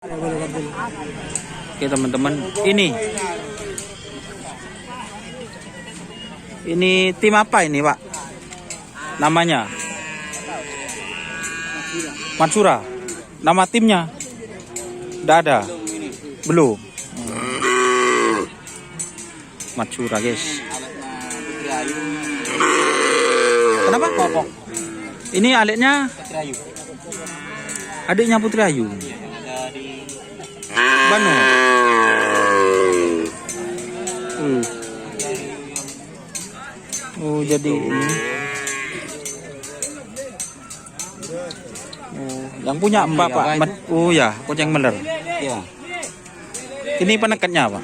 Oke teman-teman, ini tim apa ini Pak? Namanya Matsura. Nama timnya udah ada? Belum. Matsura guys. Kenapa Popok? Ini aliknya adiknya Putri Ayu. Bano. Oh jadi ini. Oh, yang punya Mbak Pak. Oh ya, Koceng Meler. Ya. Ini penekatnya Pak.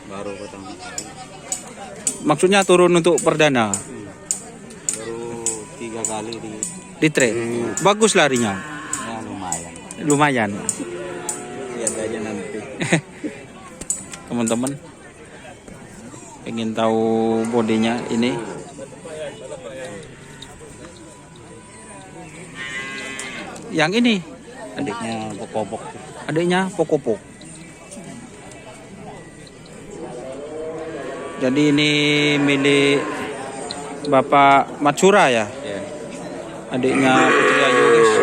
Baru pertama. Maksudnya turun untuk perdana. Baru 3 kali Di trail. Bagus larinya. ya lumayan. Lumayan. Lihat aja nanti. Teman-teman pengen tahu bodinya ini. Yang ini Adiknya popok. adiknya Pokopok. Jadi ini milik Bapak Matsura ya, Ya. adiknya Putri Ayu guys.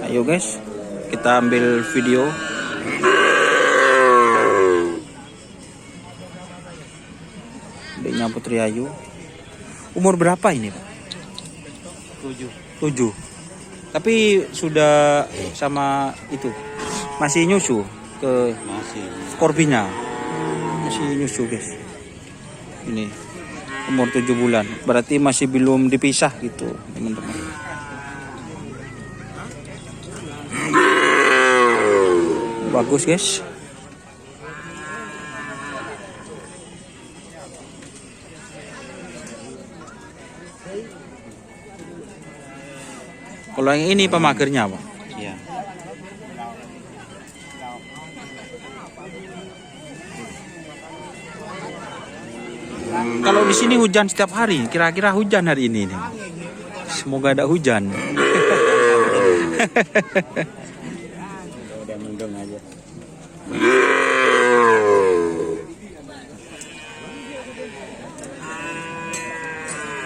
Ayo guys, kita ambil video. Adiknya Putri Ayu. Umur berapa ini Pak? 7. Tapi sudah sama itu. Masih nyusu ke Masih. korbinya. Masih nyusu guys. Ini umur 7 bulan. Berarti masih belum dipisah gitu teman-teman. Bagus guys. Kalau yang ini pemagernya Pak. Ya. Kalau di sini hujan setiap hari, kira-kira hujan hari ini nih. Semoga ada hujan. Udah mendung aja.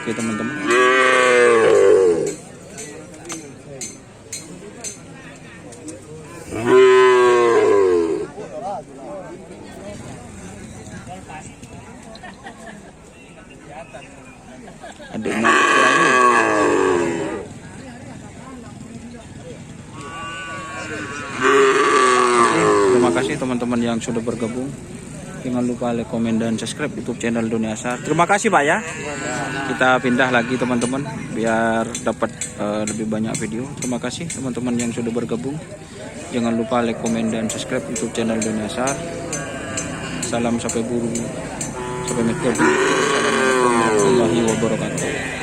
Oke teman-teman. Adiknya Putri Ayu. Terima kasih teman-teman yang sudah bergabung. Jangan lupa like, komen, dan subscribe YouTube channel Dunia Asar. Terima kasih Pak ya. Kita pindah lagi teman-teman biar dapat lebih banyak video. Terima kasih teman-teman yang sudah bergabung. Jangan lupa like, komen, dan subscribe YouTube channel Dunia Asar. Salam sampai buru. Sampai bertemu. Assalamualaikum warahmatullahi wabarakatuh.